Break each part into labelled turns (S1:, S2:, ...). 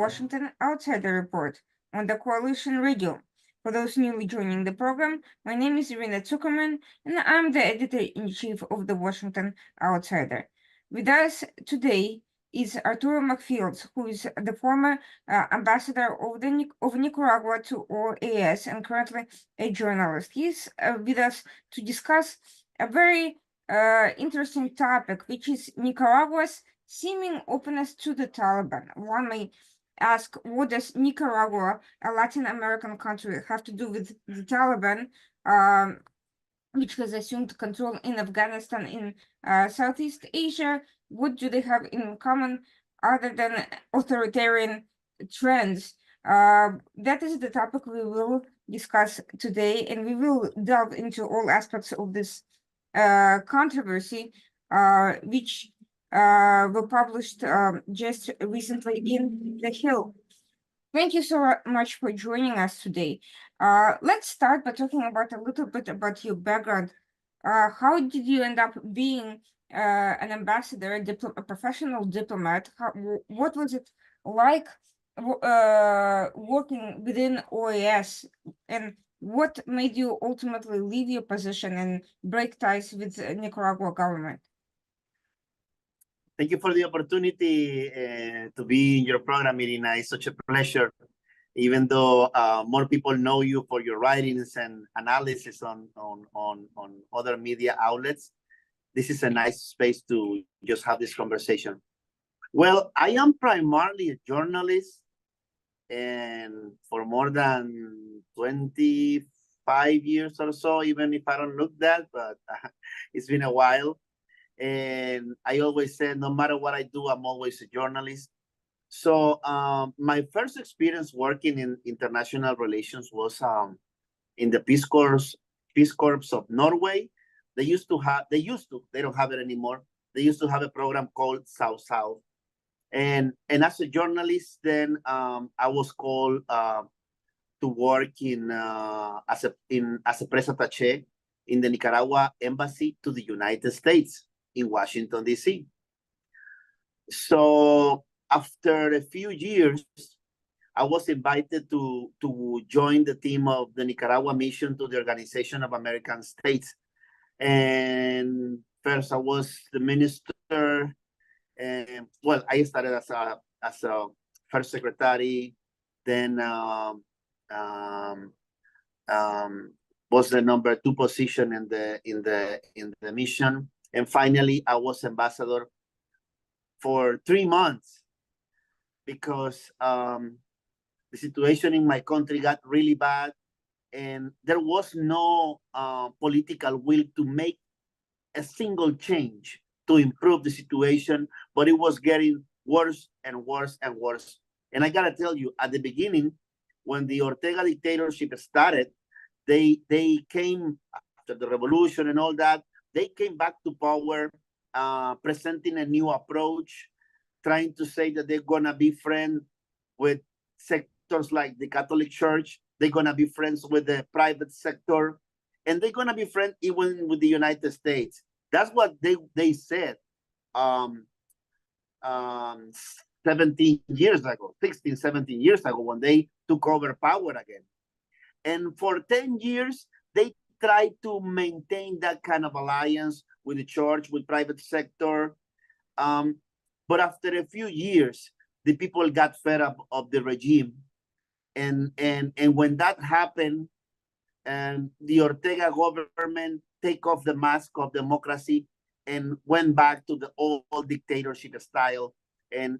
S1: Washington Outsider Report on the Coalition Radio. For those newly joining the program, my name is Irina Zuckerman, and I'm the editor-in-chief of the Washington Outsider. With us today is Arturo McFields, who is the former ambassador of Nicaragua to OAS and currently a journalist. He's with us to discuss a very interesting topic, which is Nicaragua's seeming openness to the Taliban. One may ask, what does Nicaragua, a Latin American country, have to do with the Taliban, which has assumed control in Afghanistan, in Southeast Asia? What do they have in common other than authoritarian trends? That is the topic we will discuss today, and we will delve into all aspects of this controversy, which were published just recently in The Hill. Thank you so much for joining us today. Let's start by talking about a little bit about your background. How did you end up being an ambassador, a professional diplomat? What was it like working within OAS, and what made you ultimately leave your position and break ties with the Nicaragua government?
S2: Thank you for the opportunity to be in your program, Irina. It's such a pleasure, even though more people know you for your writings and analysis on other media outlets. This is a nice space to just have this conversation. Well, I am primarily a journalist, and for more than 25 years or so, even if I don't look that, but it's been a while. And I always said, no matter what I do, I'm always a journalist. So my first experience working in international relations was in the Peace Corps of Norway. They don't have it anymore. They used to have a program called South-South. And as a journalist, then I was called to work as a press attaché in the Nicaragua embassy to the United States in Washington, D.C. So after a few years, I was invited to join the team of the Nicaragua mission to the Organization of American States. And first I was the minister, and well, I started as a first secretary, then was the number 2 position in the mission. And finally, I was ambassador for 3 months because the situation in my country got really bad, and there was no political will to make a single change to improve the situation, but it was getting worse and worse and worse. And I gotta tell you, at the beginning, when the Ortega dictatorship started, they came after the revolution and all that. They came back to power, presenting a new approach, trying to say that they're going to be friends with sectors like the Catholic Church. They're going to be friends with the private sector, and they're going to be friends even with the United States. That's what they said 17 years ago, 16, 17 years ago, when they took over power again. And for 10 years, they tried to maintain that kind of alliance with the church, with private sector. But after a few years, the people got fed up of the regime. And when that happened, and the Ortega government take off the mask of democracy and went back to the old dictatorship style. And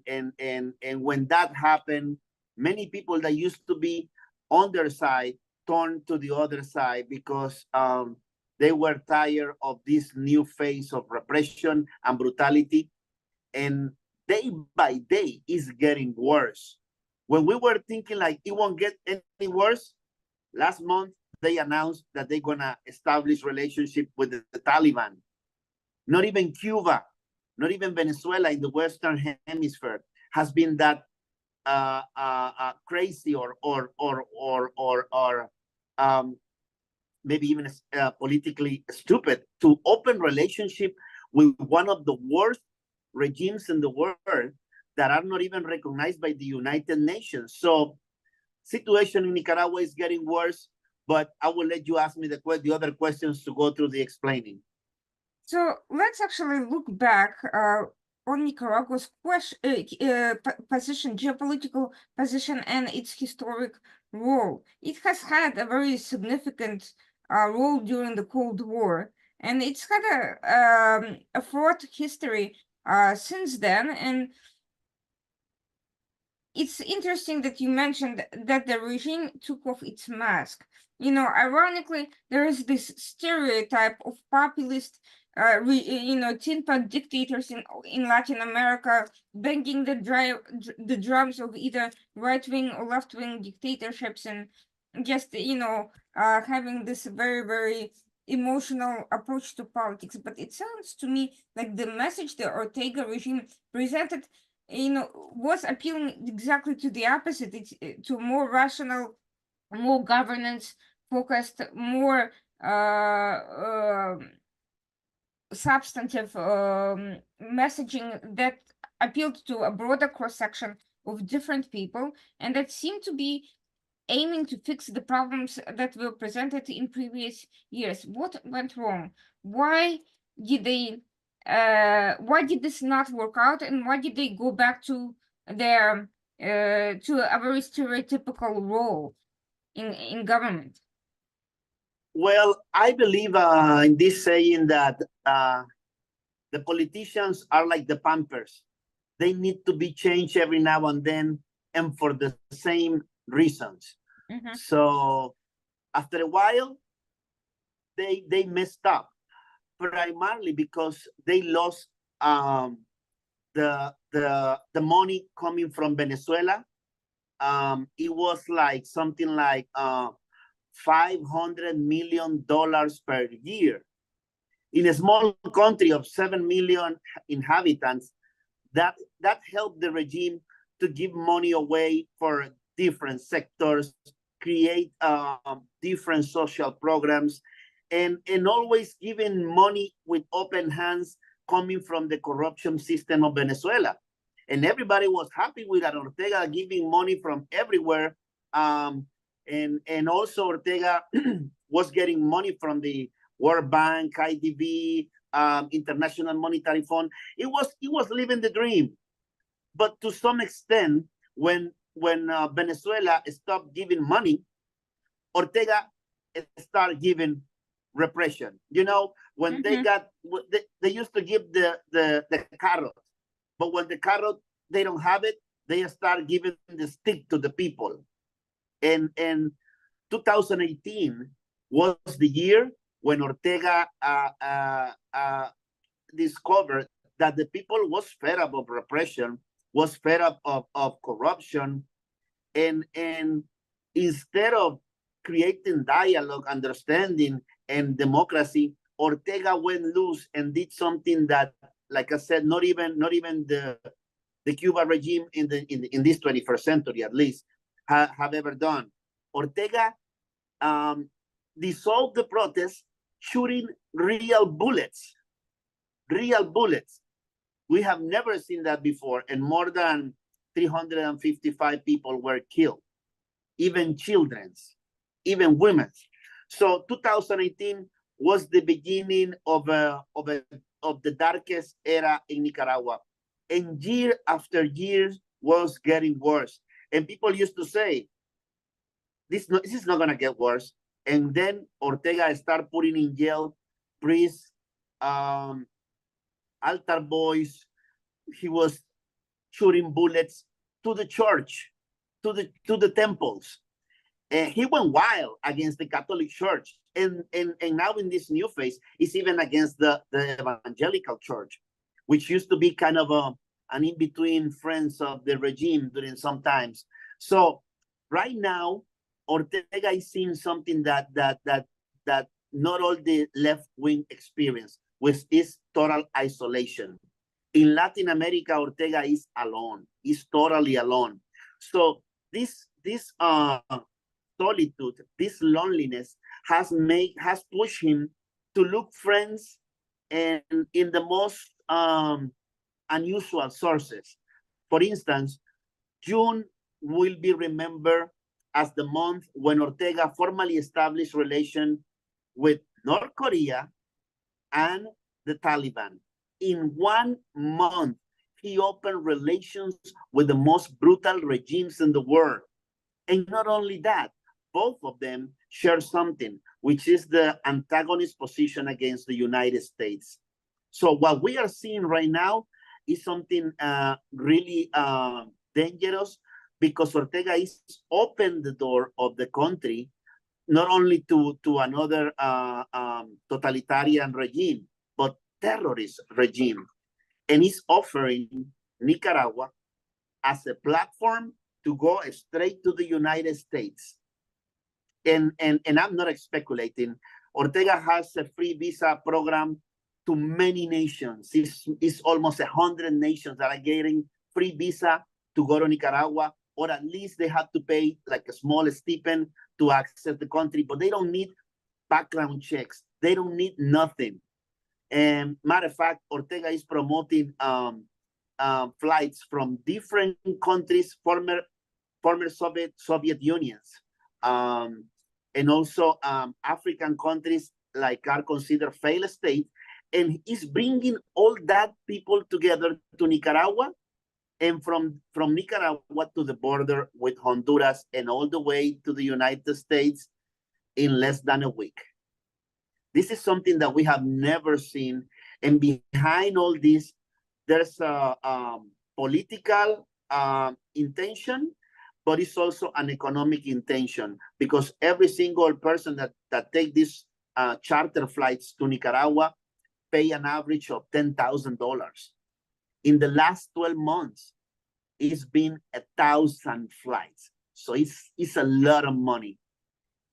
S2: when that happened, many people that used to be on their side turned to the other side because they were tired of this new phase of repression and brutality. And day by day, it's getting worse. When we were thinking like it won't get any worse, last month, they announced that they're going to establish relationship with the Taliban. Not even Cuba, not even Venezuela in the Western Hemisphere has been that crazy or maybe even politically stupid to open relationship with one of the worst regimes in the world that are not even recognized by the United Nations. So situation in Nicaragua is getting worse, but I will let you ask me the other questions to go through the explaining.
S1: So let's actually look back on Nicaragua's position, geopolitical position, and its historic role. It has had a very significant role during the Cold War, and it's had a fraught history since then. And it's interesting that you mentioned that the regime took off its mask. You know, ironically, there is this stereotype of populist, tin pot dictators in Latin America banging the drums of either right-wing or left-wing dictatorships, and just, having this very, very emotional approach to politics. But it sounds to me like the message the Ortega regime presented, was appealing exactly to the opposite. It's to more rational, more governance focused, more substantive messaging that appealed to a broader cross section of different people, and that seemed to be aiming to fix the problems that were presented in previous years. What went wrong? Why did why did this not work out, and why did they go back to their to a very stereotypical role in government?
S2: Well, I believe in this saying that the politicians are like the Pampers. They need to be changed every now and then, and for the same reasons.
S1: Mm-hmm.
S2: So after a while, they messed up, primarily because they lost the money coming from Venezuela. It was like something like $500 million per year. In a small country of 7 million inhabitants, that helped the regime to give money away for different sectors, create different social programs, and always giving money with open hands coming from the corruption system of Venezuela. And everybody was happy with that. Ortega giving money from everywhere. And also Ortega was getting money from the World Bank, IDB, International Monetary Fund. It was living the dream. But to some extent, when Venezuela stopped giving money, Ortega started giving repression. You know, when
S1: Mm-hmm.
S2: they used to give the carrot, but when the carrot they don't have it, they start giving the stick to the people. And 2018 was the year when Ortega discovered that the people was fed up of repression, was fed up of corruption, and instead of creating dialogue, understanding, and democracy, Ortega went loose and did something that, like I said, not even the Cuba regime in this 21st century, at least, have ever done. Ortega dissolved the protests, shooting real bullets. We have never seen that before, and more than 355 people were killed, even children's, even women. So 2018 was the beginning of the darkest era in Nicaragua, and year after year was getting worse. And people used to say, this is not gonna get worse. And then Ortega started putting in jail priests, altar boys. He was shooting bullets to the church, to the temples. And he went wild against the Catholic Church. And now in this new phase, it's even against the evangelical church, which used to be kind of an in-between friends of the regime during some times. So right now, Ortega is seeing something that not all the left-wing experience, which is total isolation. In Latin America, Ortega is alone. He's totally alone. So this solitude, this loneliness has pushed him to look friends and in the most unusual sources. For instance, June will be remembered as the month when Ortega formally established relations with North Korea and the Taliban. In 1 month, he opened relations with the most brutal regimes in the world. And not only that, both of them share something, which is the antagonist position against the United States. So what we are seeing right now is something really dangerous, because Ortega is opened the door of the country not only to another totalitarian regime, but terrorist regime. And he's offering Nicaragua as a platform to go straight to the United States. And I'm not speculating. Ortega has a free visa program to many nations. It's almost 100 nations that are getting free visa to go to Nicaragua, or at least they have to pay like a small stipend to access the country, but they don't need background checks. They don't need nothing. And matter of fact, Ortega is promoting flights from different countries, former Soviet Unions, and also African countries like are considered failed states, and is bringing all that people together to Nicaragua, and from Nicaragua to the border with Honduras and all the way to the United States in less than a week. This is something that we have never seen. And behind all this, there's a political intention, but it's also an economic intention, because every single person that take these charter flights to Nicaragua pay an average of $10,000. In the last 12 months, it's been 1,000 flights. So it's a lot of money.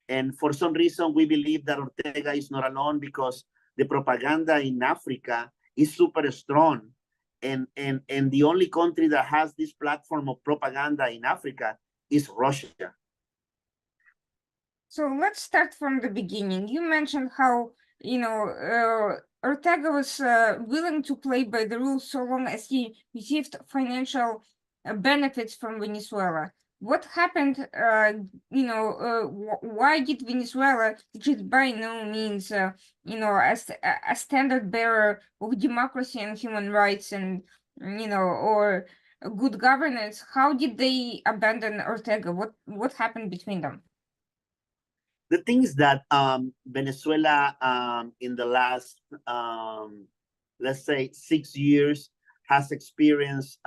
S2: And for some reason, we believe that Ortega is not alone, because the propaganda in Africa is super strong. And the only country that has this platform of propaganda in Africa is Russia.
S1: So let's start from the beginning. You mentioned how, Ortega was willing to play by the rules so long as he received financial benefits from Venezuela. What happened, why did Venezuela, which is by no means, a standard bearer of democracy and human rights and, or good governance, how did they abandon Ortega? What happened between them?
S2: The things that Venezuela in the last, let's say, 6 years has experienced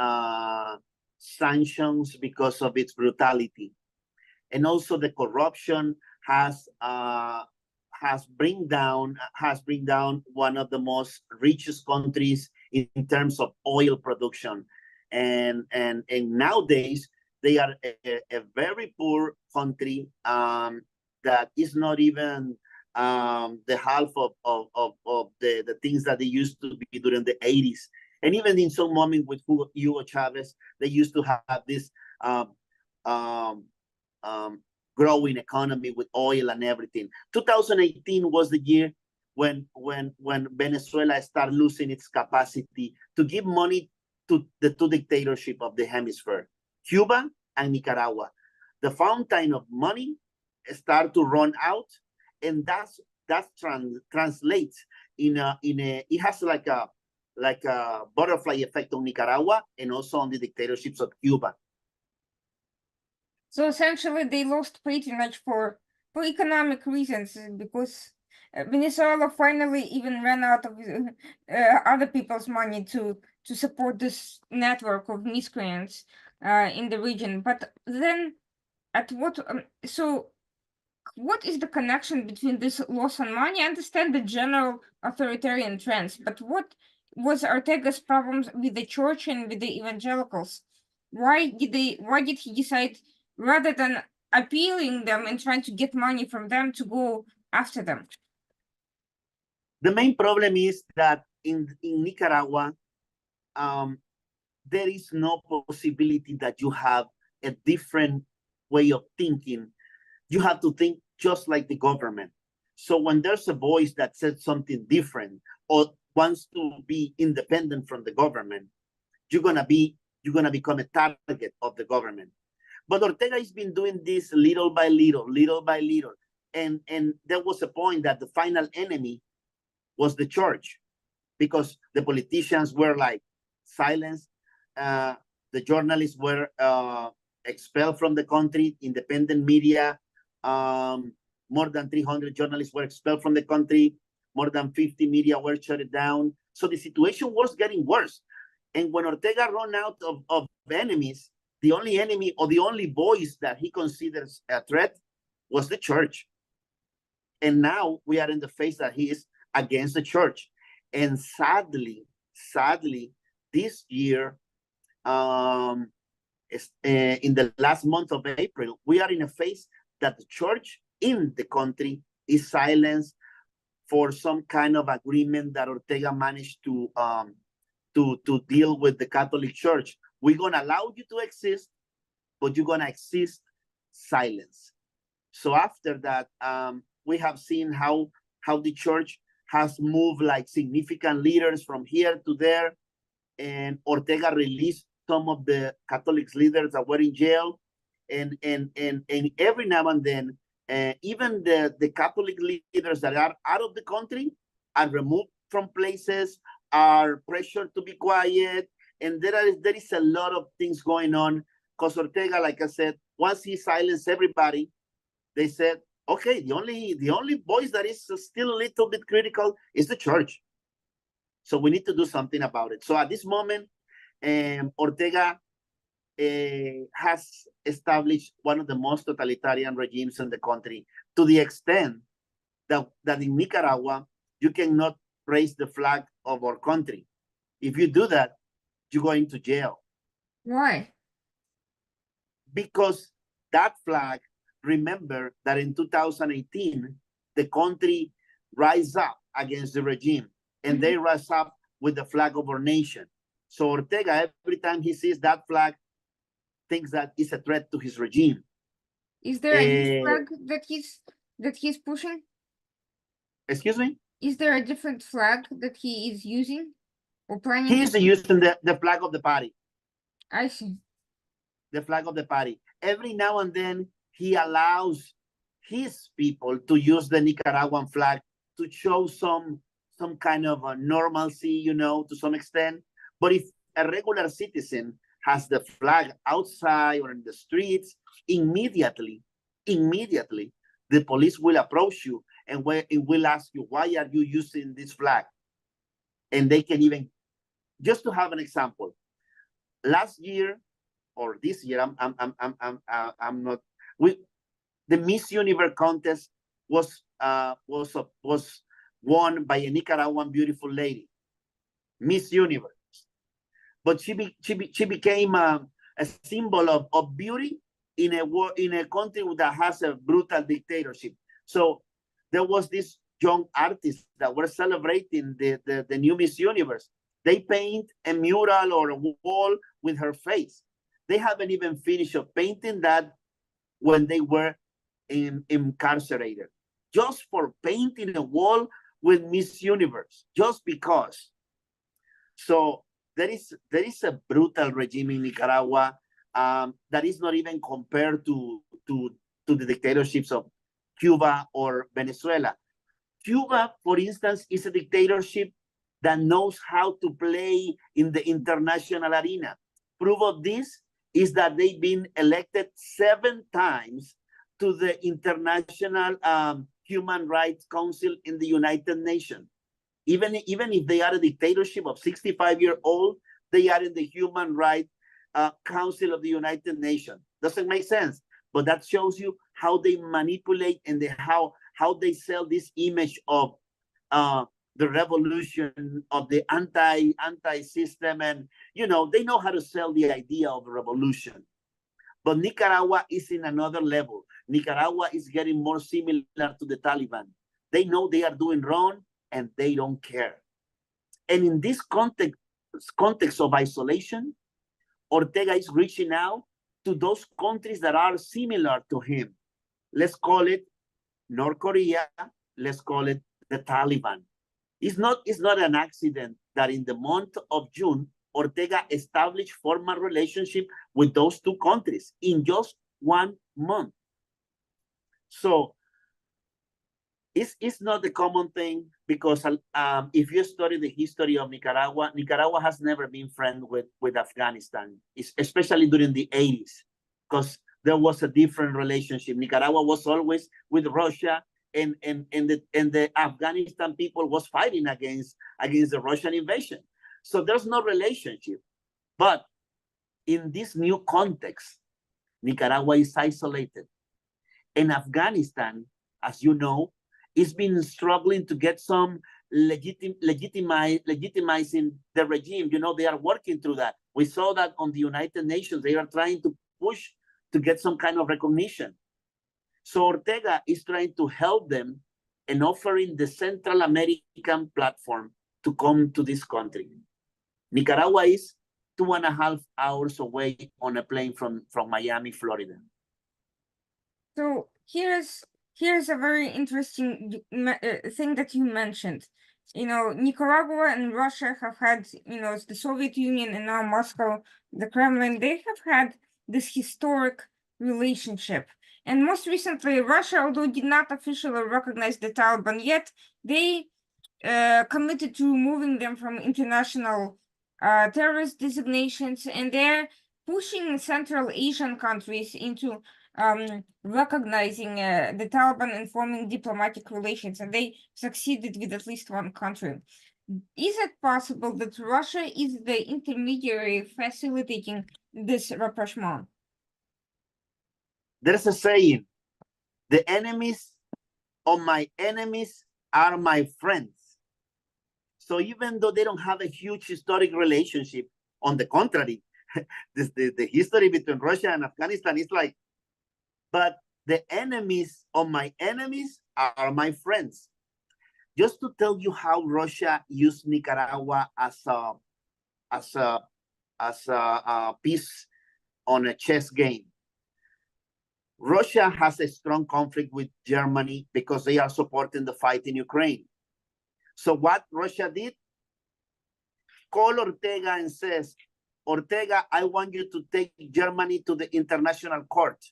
S2: sanctions because of its brutality, and also the corruption has bring down one of the most richest countries in terms of oil production, and nowadays they are a very poor country that is not even the half of the things that they used to be during the 80s. And even in some moment with Hugo Chavez, they used to have this growing economy with oil and everything. 2018 was the year when Venezuela started losing its capacity to give money to the two dictatorships of the hemisphere, Cuba and Nicaragua. The fountain of money start to run out, and that translates it has like a butterfly effect on Nicaragua and also on the dictatorships of Cuba.
S1: So essentially, they lost patronage for economic reasons, because Venezuela finally even ran out of other people's money to support this network of miscreants in the region. But then, at what what is the connection between this loss on money? I understand the general authoritarian trends, but what was Ortega's problems with the church and with the evangelicals? Why did he decide, rather than appealing them and trying to get money from them, to go after them?
S2: The main problem is that in Nicaragua, there is no possibility that you have a different way of thinking. You have to think just like the government. So when there's a voice that says something different or wants to be independent from the government, you're going to be you're going to become a target of the government. But Ortega has been doing this little by little, little by little. And there was a point that the final enemy was the church, because the politicians were like silenced. The journalists were expelled from the country, independent media. More than 300 journalists were expelled from the country. More than 50 media were shut down. So the situation was getting worse. And when Ortega ran out of enemies, the only enemy or the only voice that he considers a threat was the church. And now we are in the phase that he is against the church. And sadly, this year, in the last month of April, we are in a phase that the church in the country is silenced for some kind of agreement that Ortega managed to deal with the Catholic Church. We're going to allow you to exist, but you're going to exist silence. So after that, we have seen how the church has moved like significant leaders from here to there, and Ortega released some of the Catholic leaders that were in jail, and every now and then, even the Catholic leaders that are out of the country are removed from places, are pressured to be quiet, and there is a lot of things going on. Because Ortega, like I said, once he silenced everybody, they said, okay, the only voice that is still a little bit critical is the church. So we need to do something about it. So at this moment, Ortega has established one of the most totalitarian regimes in the country, to the extent that in Nicaragua, you cannot raise the flag of our country. If you do that, you go into jail.
S1: Why?
S2: Because that flag, remember that in 2018, the country rise up against the regime, and they rise up with the flag of our nation. So Ortega, every time he sees that flag, thinks that it's a threat to his regime.
S1: Is there a new flag that he's pushing?
S2: Excuse me?
S1: Is there a different flag that he is using or planning?
S2: He is using the flag of the party.
S1: I see.
S2: The flag of the party. Every now and then, he allows his people to use the Nicaraguan flag to show some kind of a normalcy, to some extent. But if a regular citizen has the flag outside or in the streets, immediately, the police will approach you and will ask you, why are you using this flag? And they can even, just to have an example, last year or this year, I'm not. The Miss Universe contest was won by a Nicaraguan beautiful lady, Miss Universe. But she became a symbol of beauty in a country that has a brutal dictatorship. So there was this young artist that were celebrating the new Miss Universe. They paint a mural or a wall with her face. They haven't even finished painting that when they were incarcerated, just for painting a wall with Miss Universe, just because. So there is a brutal regime in Nicaragua that is not even compared to the dictatorships of Cuba or Venezuela. Cuba, for instance, is a dictatorship that knows how to play in the international arena. Proof of this is that they've been elected 7 times to the International Human Rights Council in the United Nations. Even if they are a dictatorship of 65-year-old, they are in the Human Rights Council of the United Nations. Doesn't make sense, but that shows you how they manipulate and how they sell this image of the revolution, of the anti-system, and they know how to sell the idea of a revolution. But Nicaragua is in another level. Nicaragua is getting more similar to the Taliban. They know they are doing wrong and they don't care. And in this context of isolation, Ortega is reaching out to those countries that are similar to him. Let's call it North Korea. Let's call it the Taliban. It's not an accident that in the month of June, Ortega established formal relationship with those two countries in just 1 month. So it's not a common thing because if you study the history of Nicaragua, Nicaragua has never been friends with Afghanistan, especially during the 80s, because there was a different relationship. Nicaragua was always with Russia, and the Afghanistan people was fighting against the Russian invasion. So there's no relationship. But in this new context, Nicaragua is isolated. And Afghanistan, as you know, has been struggling to get some legitimizing the regime. You know, they are working through that. We saw that on the United Nations. They are trying to push to get some kind of recognition. So Ortega is trying to help them and offering the Central American platform to come to this country. Nicaragua is 2.5 hours away on a plane from Miami, Florida.
S1: So here's a very interesting thing that you mentioned. You know, Nicaragua and Russia have had, you know, the Soviet Union and now Moscow, the Kremlin, they have had this historic relationship. And most recently, Russia, although did not officially recognize the Taliban yet, they committed to removing them from international terrorist designations, and they're pushing Central Asian countries into recognizing the Taliban and forming diplomatic relations, and they succeeded with at least one country. Is it possible that Russia is the intermediary facilitating this rapprochement?
S2: There's a saying, the enemies of my enemies are my friends. So even though they don't have a huge historic relationship, on the contrary, the history between Russia and Afghanistan is like, but the enemies of my enemies are my friends. Just to tell you how Russia used Nicaragua as a piece on a chess game. Russia has a strong conflict with Germany because they are supporting the fight in Ukraine. So what Russia did? Call Ortega and says, Ortega, I want you to take Germany to the international court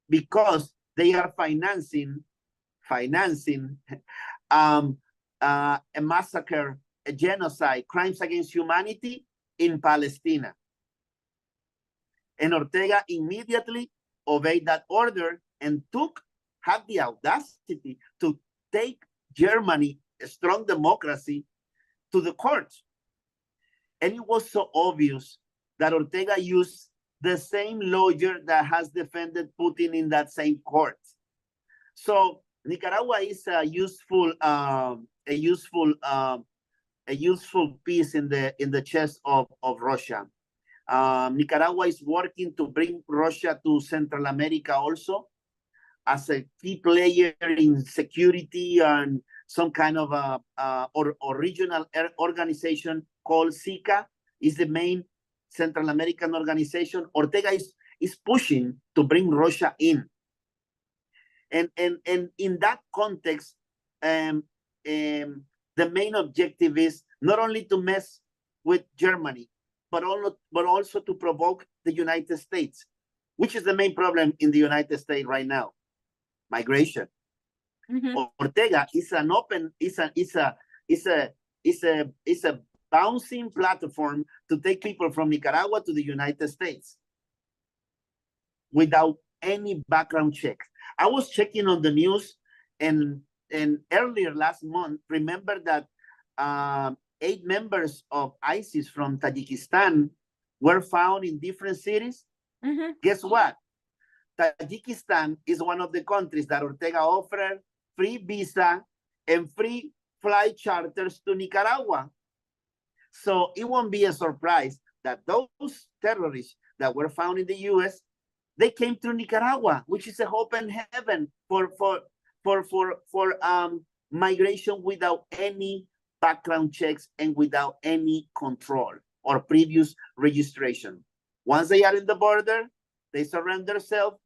S2: because they are financing a massacre, a genocide, crimes against humanity in Palestine. And Ortega immediately obeyed that order and had the audacity to take Germany, a strong democracy, to the court. And it was so obvious that Ortega used the same lawyer that has defended Putin in that same court. So Nicaragua is a useful piece in the chess of Russia. Nicaragua is working to bring Russia to Central America also as a key player in security and some kind of or regional organization called SICA is the main Central American organization. Ortega is pushing to bring Russia in. And in that context, the main objective is not only to mess with Germany, but also to provoke the United States, which is the main problem in the United States right now, migration. Mm-hmm. Ortega is a bouncing platform to take people from Nicaragua to the United States without any background check. I was checking on the news, and earlier last month, remember that 8 members of ISIS from Tajikistan were found in different cities. Mm-hmm. Guess what? Tajikistan is one of the countries that Ortega offered free visa and free flight charters to Nicaragua. So it won't be a surprise that those terrorists that were found in the US, they came through Nicaragua, which is a open heaven for migration without any background checks and without any control or previous registration. Once they are in the border, they surrender themselves,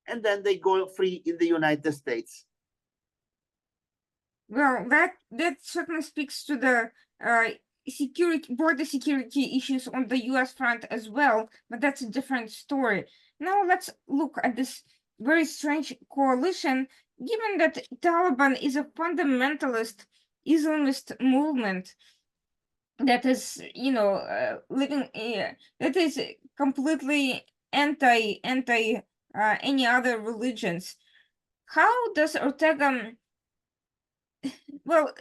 S2: and then they go free in the United States.
S1: Well, that certainly speaks to the border security issues on the US front as well, but that's a different story. Now let's look at this very strange coalition, given that Taliban is a fundamentalist Islamist movement that is, that is completely anti any other religions. How does Ortega well,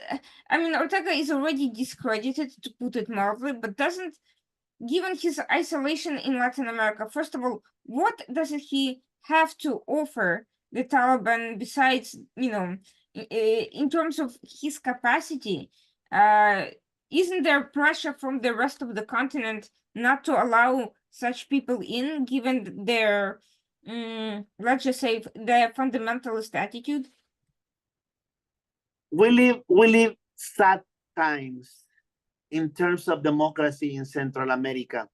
S1: I mean, Ortega is already discredited, to put it mildly, but doesn't, given his isolation in Latin America, first of all, what does he have to offer the Taliban besides, in terms of his capacity? Isn't there pressure from the rest of the continent not to allow such people in, given their, let's just say, their fundamentalist attitude?
S2: We live sad times in terms of democracy in Central America.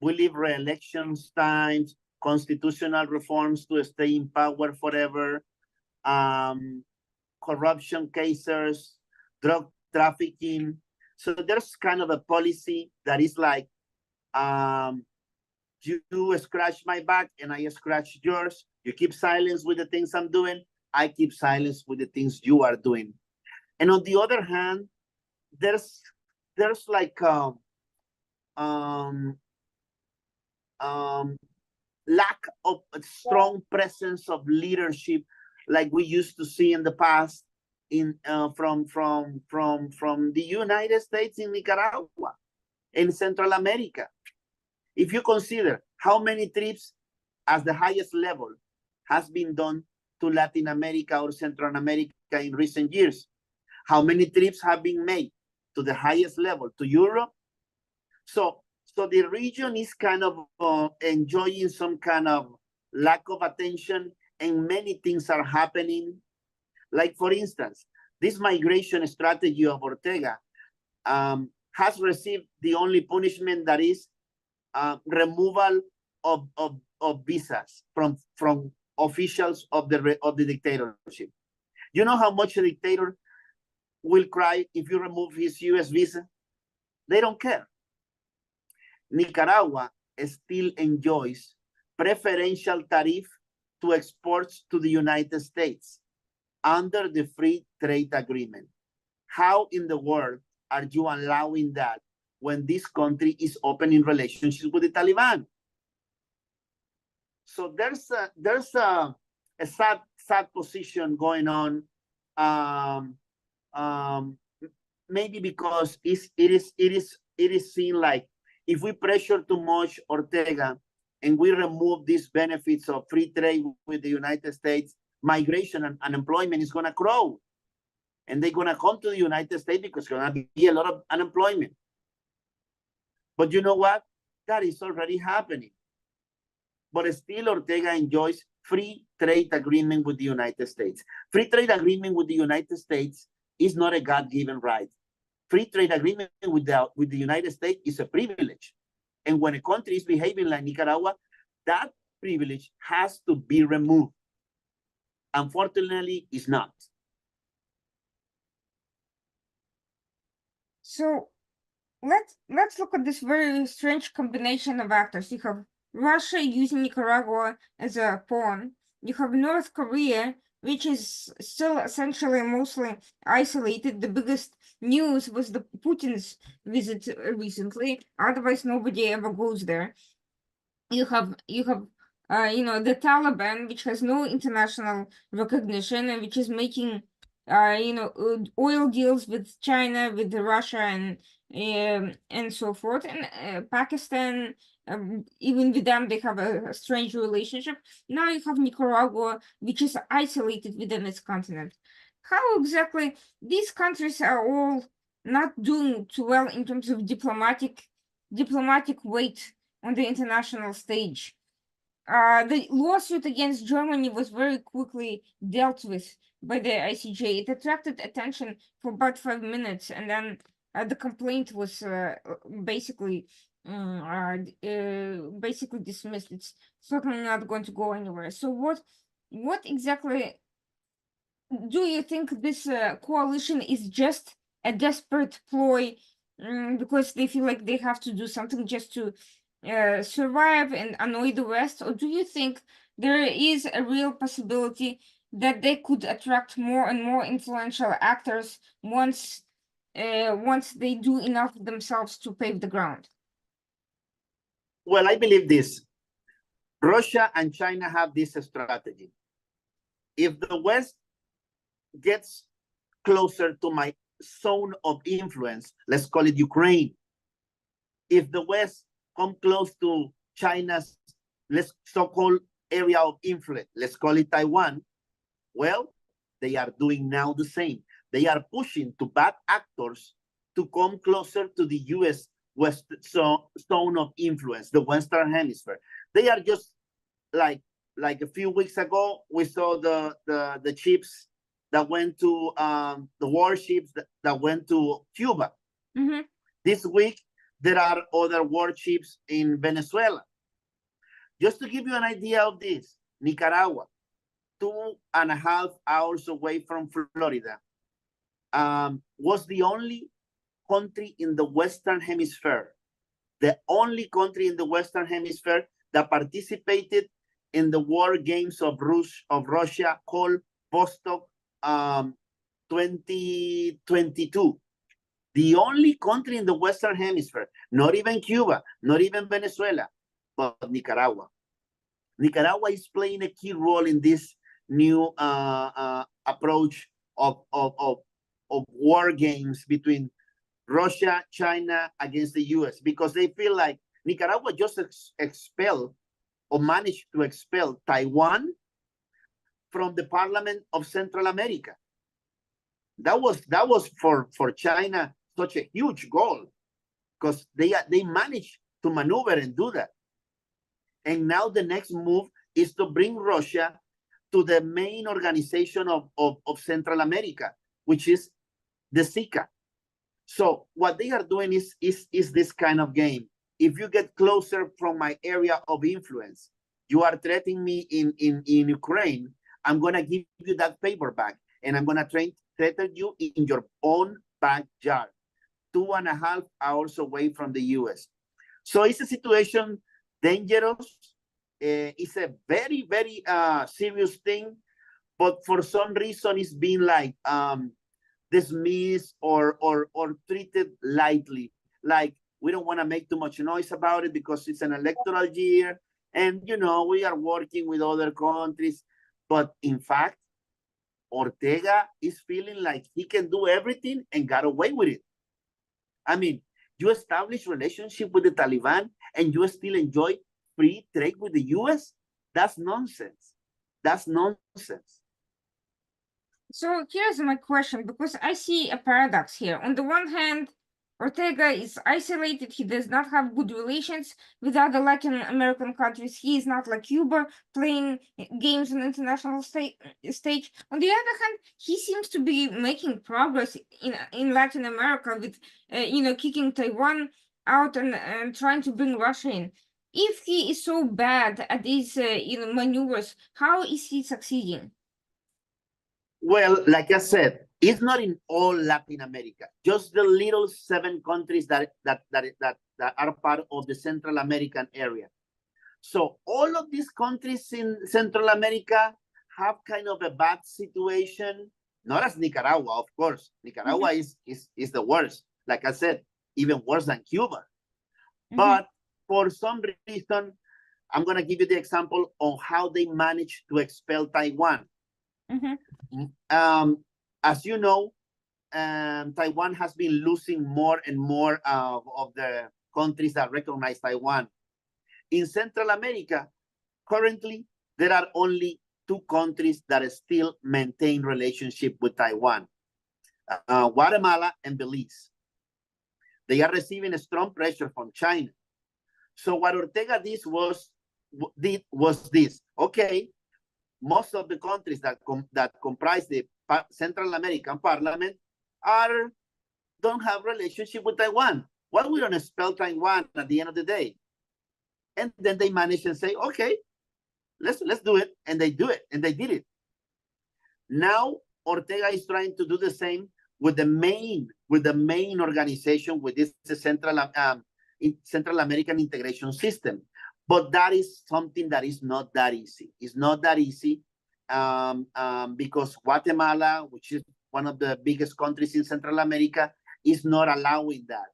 S2: We live re-elections times, constitutional reforms to stay in power forever, corruption cases, drug trafficking. So there's kind of a policy that is like, you scratch my back and I scratch yours. You keep silence with the things I'm doing. I keep silence with the things you are doing. And on the other hand, there's like lack of a strong presence of leadership like we used to see in the past from the United States in Nicaragua, in Central America. If you consider how many trips at the highest level has been done to Latin America or Central America in recent years, how many trips have been made to the highest level to Europe? So the region is kind of enjoying some kind of lack of attention, and many things are happening. Like, for instance, this migration strategy of Ortega has received the only punishment that is removal of visas from officials of the dictatorship. You know how much a dictator will cry if you remove his US visa? They don't care. Nicaragua still enjoys preferential tariff to exports to the United States under the free trade agreement. How in the world are you allowing that when this country is opening relationships with the Taliban? So there's a sad position going on. Maybe because it is seen like if we pressure too much Ortega and we remove these benefits of free trade with the United States, migration and unemployment is going to grow. And they're going to come to the United States because there's going to be a lot of unemployment. But you know what? That is already happening. But still, Ortega enjoys free trade agreement with the United States. Free trade agreement with the United States is not a God-given right. Free trade agreement with the United States is a privilege. And when a country is behaving like Nicaragua, that privilege has to be removed. Unfortunately, it's not.
S1: So let's look at this very strange combination of actors. You have Russia using Nicaragua as a pawn. You have North Korea, which is still essentially mostly isolated. The biggest news was the Putin's visit recently. Otherwise, nobody ever goes there. You have the Taliban, which has no international recognition and which is making oil deals with China, with Russia, and so forth. And Pakistan, even with them, they have a strange relationship. Now you have Nicaragua, which is isolated within its continent. How exactly these countries are all not doing too well in terms of diplomatic weight on the international stage? The lawsuit against Germany was very quickly dealt with by the ICJ. It attracted attention for about 5 minutes, and then the complaint was basically dismissed. It's certainly not going to go anywhere. So what exactly do you think this coalition is just a desperate ploy because they feel like they have to do something just to survive and annoy the West? Or do you think there is a real possibility that they could attract more and more influential actors once they do enough themselves to pave the ground?
S2: Well, I believe this. Russia and China have this strategy. If the West gets closer to my zone of influence, let's call it Ukraine. If the West come close to China's so-called area of influence, let's call it Taiwan, well, they are doing now the same. They are pushing to bad actors to come closer to the U.S. zone of influence, the Western Hemisphere. They are just like a few weeks ago, we saw the ships that went to the warships that went to Cuba.
S1: Mm-hmm.
S2: This week, there are other warships in Venezuela. Just to give you an idea of this, Nicaragua, 2.5 hours away from Florida, was the only country in the Western Hemisphere, the only country in the Western Hemisphere that participated in the war games of Russia called Vostok 2022. The only country in the Western Hemisphere, not even Cuba, not even Venezuela, but Nicaragua. Nicaragua is playing a key role in this new approach of war games between Russia, China against the US, because they feel like Nicaragua just expelled or managed to expel Taiwan from the Parliament of Central America. That was for China such a huge goal, because they managed to maneuver and do that. And now the next move is to bring Russia to the main organization of Central America, which is the SICA. So what they are doing is this kind of game. If you get closer from my area of influence, you are threatening me in Ukraine, I'm going to give you that paper back, and I'm going to threaten you in your own backyard, 2.5 hours away from the US. So it's a situation dangerous. It's a very, very serious thing, but for some reason it's been like dismissed or treated lightly. Like, we don't want to make too much noise about it because it's an electoral year, and we are working with other countries. But in fact, Ortega is feeling like he can do everything and got away with it. I mean, you establish relationship with the Taliban and you still enjoy free trade with the US? That's nonsense. That's nonsense.
S1: So here's my question, because I see a paradox here. On the one hand, Ortega is isolated. He does not have good relations with other Latin American countries. He is not like Cuba, playing games on the international stage. On the other hand, he seems to be making progress in Latin America with, kicking Taiwan out and trying to bring Russia in. If he is so bad at these, maneuvers, how is he succeeding?
S2: Well, like I said, it's not in all Latin America, just the little 7 countries that are part of the Central American area. So all of these countries in Central America have kind of a bad situation, not as Nicaragua, of course. Nicaragua is the worst. Like I said, even worse than Cuba. But for some reason, I'm going to give you the example on how they managed to expel Taiwan. As you know, Taiwan has been losing more and more of the countries that recognize Taiwan. In Central America, currently, there are only 2 countries that still maintain relationship with Taiwan, Guatemala and Belize. They are receiving a strong pressure from China. So what Ortega did was this. Okay, most of the countries that comprise the Central American Parliament don't have relationship with Taiwan. Why we don't expel Taiwan at the end of the day? And then they manage and say, okay, let's do it, and they do it, and they did it. Now Ortega is trying to do the same with the main organization with this Central American integration system. But that is something that is not that easy. It's not that easy because Guatemala, which is one of the biggest countries in Central America, is not allowing that.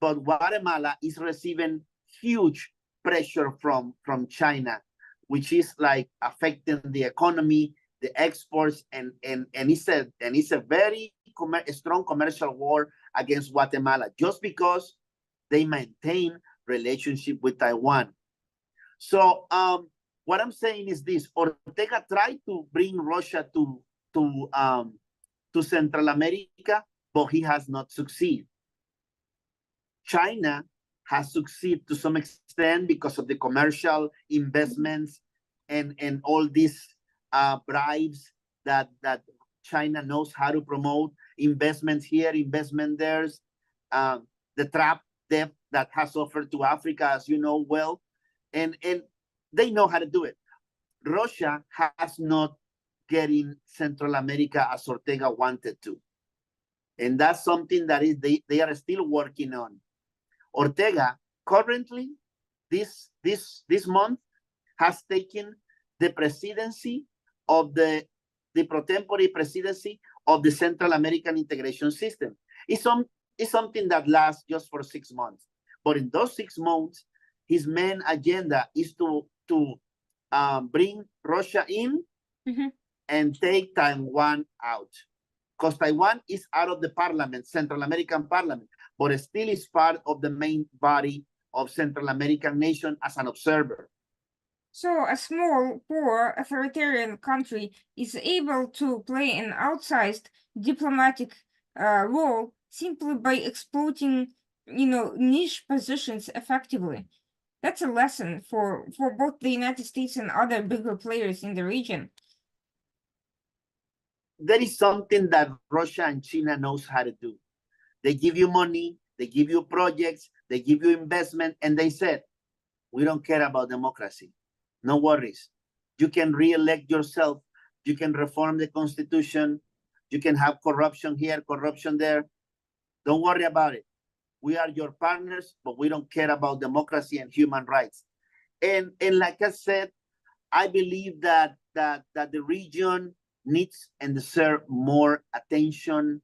S2: But Guatemala is receiving huge pressure from China, which is like affecting the economy, the exports, and it's a very strong commercial war against Guatemala just because they maintain relationship with Taiwan. So what I'm saying is this: Ortega tried to bring Russia to Central America, but he has not succeeded. China has succeeded to some extent because of the commercial investments and all these bribes that China knows how to promote, investments here, investment there, the trap debt that has offered to Africa, as you know well, and they know how to do it. Russia has not getting Central America as Ortega wanted to. And that's something that they are still working on. Ortega currently, this month, has taken the presidency of the pro tempore presidency of the Central American integration system. It's something that lasts just for 6 months. But in those 6 months, his main agenda is to bring Russia in and take Taiwan out. Because Taiwan is out of the parliament, Central American parliament, but it still is part of the main body of Central American nation as an observer.
S1: So a small, poor, authoritarian country is able to play an outsized diplomatic role simply by exploiting, niche positions effectively. That's a lesson for both the United States and other bigger players in the region.
S2: That is something that Russia and China knows how to do. They give you money, they give you projects, they give you investment, and they said, we don't care about democracy. No worries. You can re-elect yourself. You can reform the constitution. You can have corruption here, corruption there. Don't worry about it. We are your partners, but we don't care about democracy and human rights. And like I said, I believe that the region needs and deserves more attention,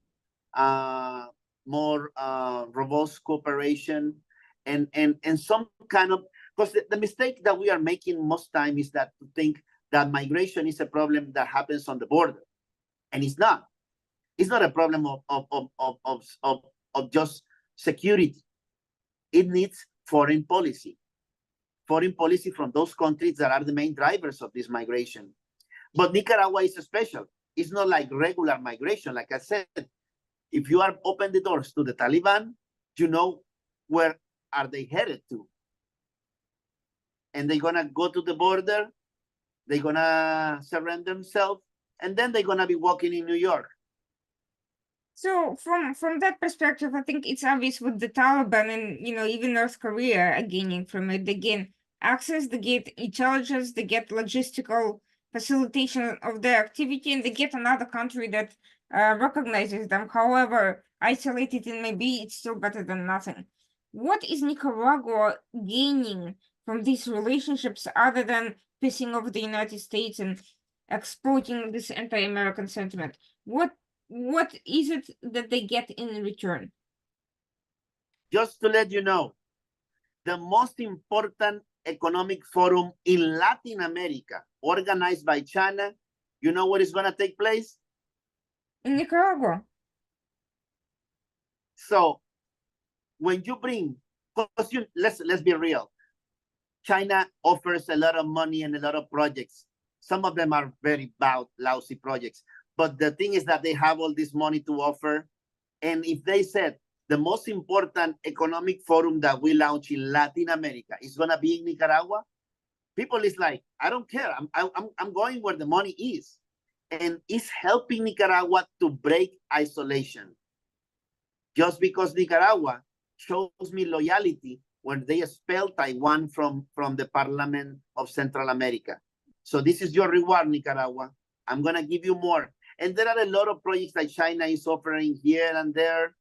S2: more robust cooperation, and some kind of, because the mistake that we are making most time is that to think that migration is a problem that happens on the border, and it's not. It's not a problem of just security. It needs foreign policy from those countries that are the main drivers of this migration. But Nicaragua is special. It's not like regular migration. Like I said, if you are open the doors to the Taliban, you know where are they headed to. And they're gonna go to the border, they're gonna surrender themselves, and then they're gonna be walking in New York.
S1: So from that perspective, I think it's obvious with the Taliban and even North Korea are gaining from it. They gain access, they get intelligence, they get logistical facilitation of their activity, and they get another country that recognizes them. However isolated it may be, it's still better than nothing. What is Nicaragua gaining from these relationships other than pissing off the United States and exploiting this anti-American sentiment? What is it that they get in return?
S2: Just to let you know, the most important economic forum in Latin America, organized by China, you know what is going to take place?
S1: In Nicaragua.
S2: So when you bring, because let's be real, China offers a lot of money and a lot of projects. Some of them are very lousy projects. But the thing is that they have all this money to offer. And if they said the most important economic forum that we launch in Latin America is going to be in Nicaragua, people is like, I don't care. I'm going where the money is. And it's helping Nicaragua to break isolation. Just because Nicaragua shows me loyalty when they expel Taiwan from the Parliament of Central America. So this is your reward, Nicaragua. I'm going to give you more. And there are a lot of projects that China is offering here and there.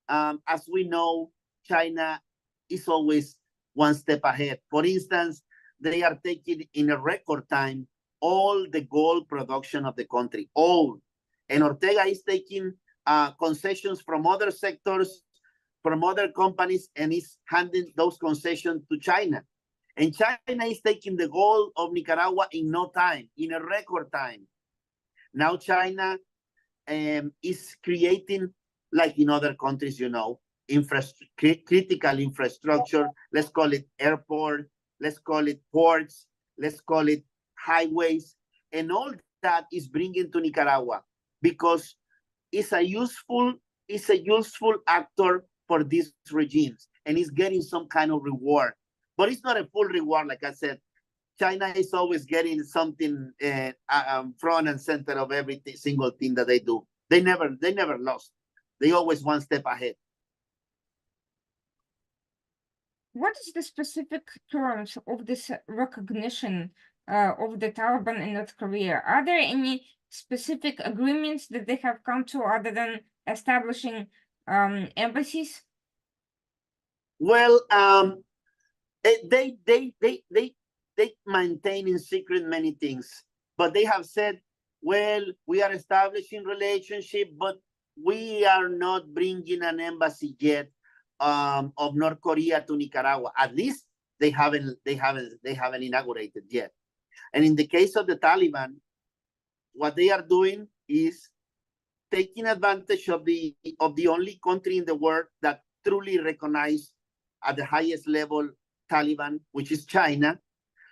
S2: As we know, China is always one step ahead. For instance, they are taking in a record time all the gold production of the country, all. And Ortega is taking concessions from other sectors, from other companies, and is handing those concessions to China. And China is taking the gold of Nicaragua in no time, in a record time. Now China is creating, like in other countries, you know, critical infrastructure. Let's call it airport, let's call it ports, let's call it highways, and all that is bringing to Nicaragua because it's a useful actor for these regimes, and it's getting some kind of reward. But it's not a full reward, like I said. China is always getting something front and center of every single thing that they do. They never lost. They always one step ahead.
S1: What is the specific terms of this recognition of the Taliban in North Korea? Are there any specific agreements that they have come to other than establishing embassies?
S2: Well, they maintain in secret many things, but they have said, well, we are establishing relationship, but we are not bringing an embassy yet of North Korea to Nicaragua. At least they haven't inaugurated yet. And in the case of the Taliban, what they are doing is taking advantage of the only country in the world that truly recognized at the highest level Taliban, which is China.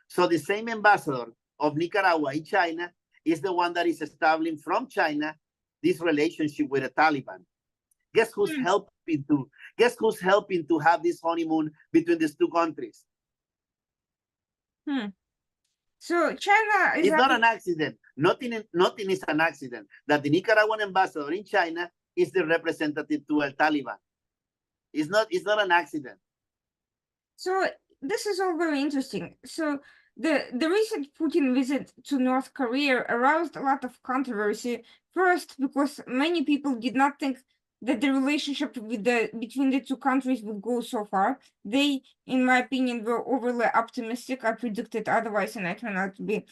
S2: So the same ambassador of Nicaragua in China is the one that is establishing from China this relationship with the Taliban. Guess who's helping to? Guess who's helping to have this honeymoon between these two countries?
S1: So China is
S2: it's not an accident. Nothing is an accident that the Nicaraguan ambassador in China is the representative to the Taliban. It's not an accident.
S1: So this is all very interesting. So the recent Putin visit to North Korea aroused a lot of controversy. First, because many people did not think that the relationship between the two countries would go so far. They, in my opinion, were overly optimistic. I predicted otherwise, and I turned out to be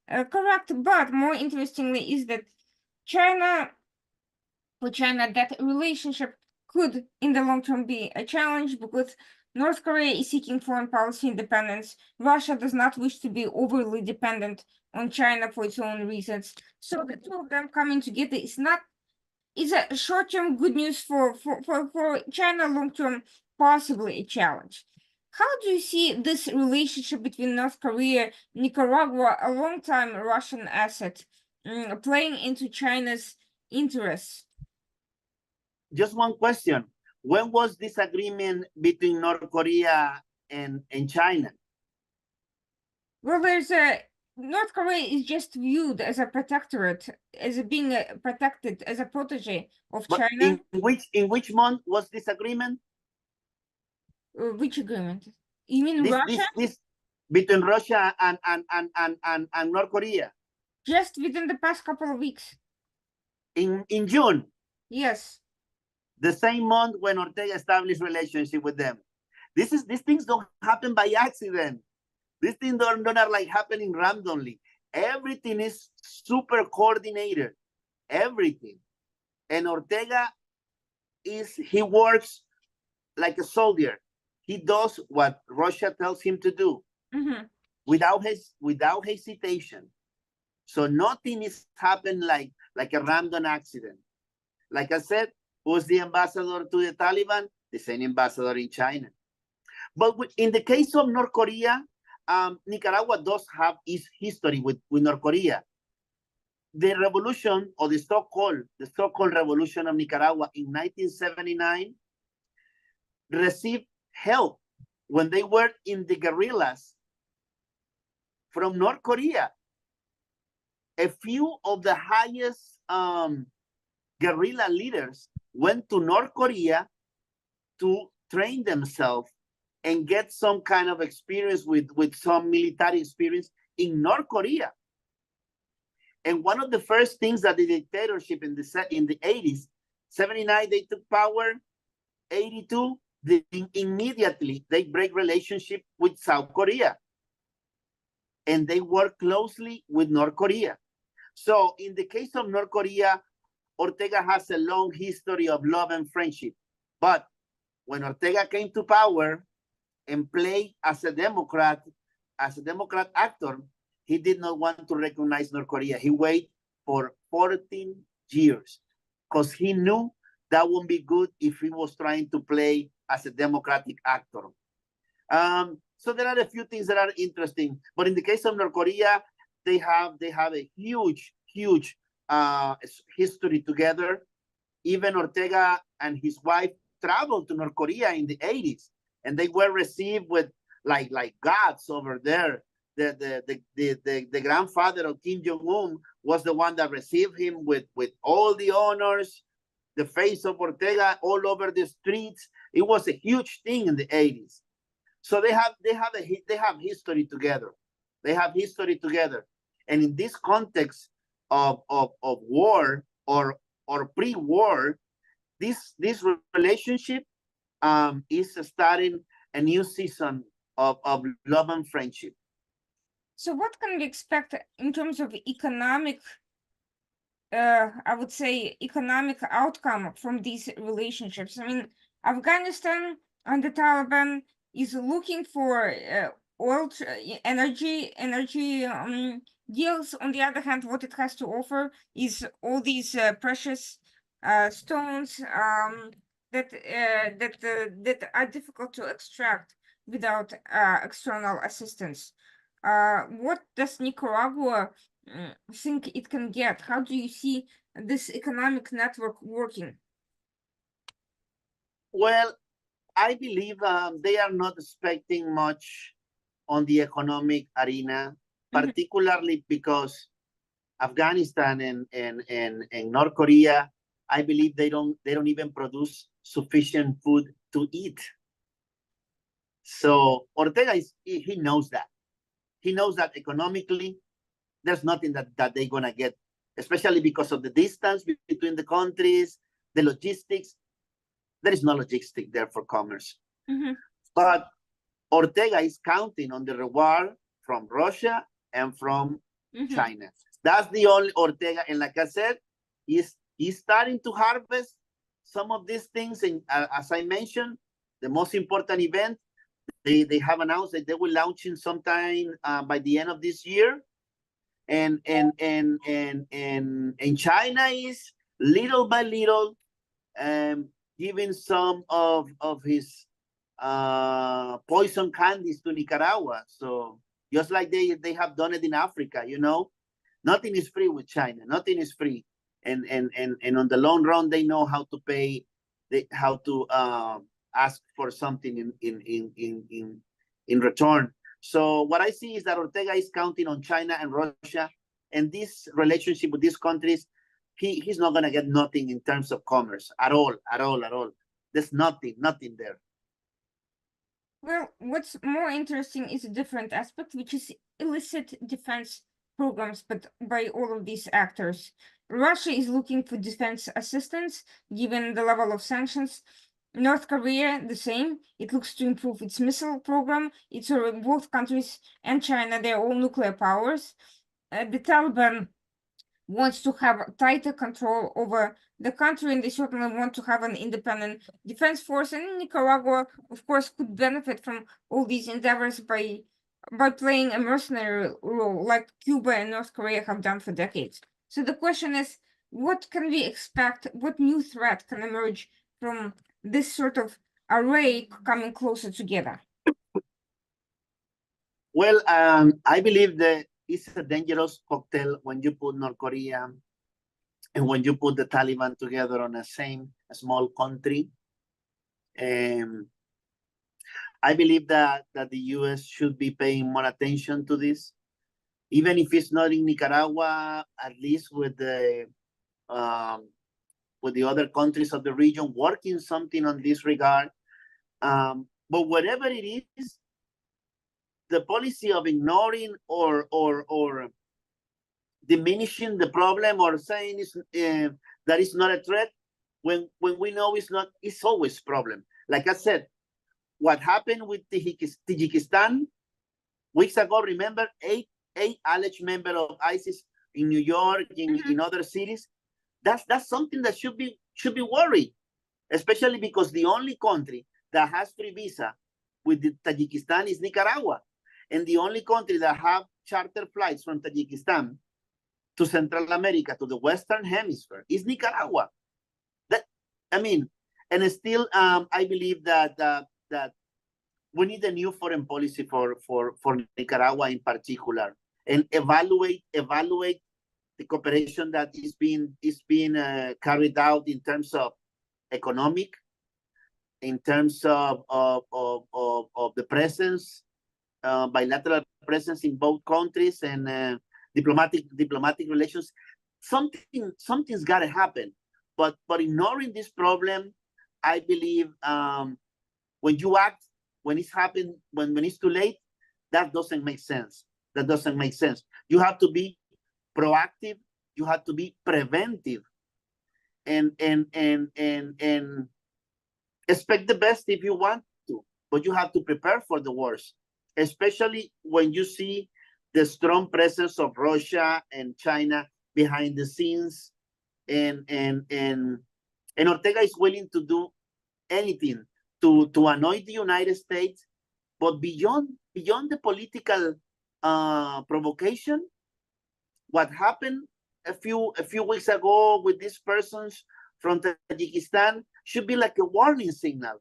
S1: correct. But more interestingly is that for China, that relationship could, in the long term, be a challenge because North Korea is seeking foreign policy independence. Russia does not wish to be overly dependent on China for its own reasons. So the two of them coming together is a short-term good news for China, long-term possibly a challenge. How do you see this relationship between North Korea and Nicaragua, a long-time Russian asset, playing into China's interests?
S2: Just one question. When was this agreement between North Korea and China?
S1: Well, North Korea is just viewed as a protectorate, as being protected as a protege of China.
S2: In which month was this agreement?
S1: Which agreement? You mean Russia?
S2: This between Russia and North Korea.
S1: Just within the past couple of weeks.
S2: In June.
S1: Yes.
S2: The same month when Ortega established relationship with them. These things don't happen by accident. These things don't like happening randomly. Everything is super coordinated. Everything. And Ortega he works like a soldier. He does what Russia tells him to do without hesitation. So nothing is happened like a random accident. Like I said, who's the ambassador to the Taliban? The same ambassador in China. But in the case of North Korea, Nicaragua does have its history with North Korea. The revolution, or the so-called revolution of Nicaragua in 1979 received help when they were in the guerrillas from North Korea. A few of the highest guerrilla leaders went to North Korea to train themselves and get some kind of experience with some military experience in North Korea. And one of the first things that the dictatorship in the 80s, 79, they took power, 82, immediately they break relationship with South Korea. And they work closely with North Korea. So in the case of North Korea, Ortega has a long history of love and friendship. But when Ortega came to power and played as a Democrat actor, he did not want to recognize North Korea. He waited for 14 years because he knew that wouldn't be good if he was trying to play as a Democratic actor. So there are a few things that are interesting. But in the case of North Korea, they have a huge history together. Even Ortega and his wife traveled to North Korea in the 80s, and they were received with like gods over there. The grandfather of Kim Jong-un was the one that received him with all the honors. The face of Ortega all over the streets. It was a huge thing in the 80s. So they have history together. They have history together. And in this context of war or pre-war, this relationship is starting a new season of love and friendship.
S1: So what can we expect in terms of economic, I would say, economic outcome from these relationships? I mean, Afghanistan and the Taliban is looking for oil, energy deals. On the other hand, what it has to offer is all these precious stones that are difficult to extract without external assistance. What does Nicaragua think it can get? How do you see this economic network working?
S2: Well, I believe they are not expecting much on the economic arena, particularly because Afghanistan and North Korea, I believe they don't even produce sufficient food to eat. So Ortega he knows that. He knows that economically, there's nothing that they're gonna get, especially because of the distance between the countries, the logistics. There is no logistic there for commerce. But Ortega is counting on the reward from Russia and from China. That's the only Ortega. And like I said, he's starting to harvest some of these things. And as I mentioned, the most important event, they have announced that they will launch in sometime by the end of this year. And China is little by little giving some of his poison candies to Nicaragua. So just like they have done it in Africa, you know, nothing is free with China. Nothing is free. And on the long run, they know how to pay, how to ask for something in return. So what I see is that Ortega is counting on China and Russia, and this relationship with these countries, he's not gonna get nothing in terms of commerce at all. There's nothing there.
S1: Well, what's more interesting is a different aspect, which is illicit defense programs, but by all of these actors. Russia is looking for defense assistance, given the level of sanctions. North Korea, the same. It looks to improve its missile program. It's both countries and China, they're all nuclear powers. The Taliban wants to have tighter control over the country, and they certainly want to have an independent defense force. And Nicaragua, of course, could benefit from all these endeavors by playing a mercenary role, like Cuba and North Korea have done for decades. So the question is, what can we expect? What new threat can emerge from this sort of array coming closer together?
S2: Well, I believe that it's a dangerous cocktail when you put North Korea and when you put the Taliban together on the same small country. I believe that the U.S. should be paying more attention to this, even if it's not in Nicaragua, at least with the other countries of the region, working something on this regard. But whatever it is, the policy of ignoring or diminishing the problem or saying that it's not a threat when we know it's always problem. Like I said, what happened with Tajikistan weeks ago, remember, eight alleged members of ISIS in New York, in other cities. That's something that should be worried, especially because the only country that has free visa with the Tajikistan is Nicaragua, and the only country that have charter flights from Tajikistan to Central America, to the Western Hemisphere, is Nicaragua. And still, I believe that we need a new foreign policy for Nicaragua in particular, and evaluate the cooperation that is being carried out in terms of economic, in terms of the presence, bilateral presence in both countries, and diplomatic relations. Something's got to happen. But ignoring this problem, I believe when you act, when it's happened, when it's too late, that doesn't make sense. That doesn't make sense. You have to be proactive. You have to be preventive, and expect the best if you want to, but you have to prepare for the worst, especially when you see the strong presence of Russia and China behind the scenes, and Ortega is willing to do anything to annoy the United States. But beyond the political provocation, what happened a few weeks ago with these persons from Tajikistan should be like a warning signal,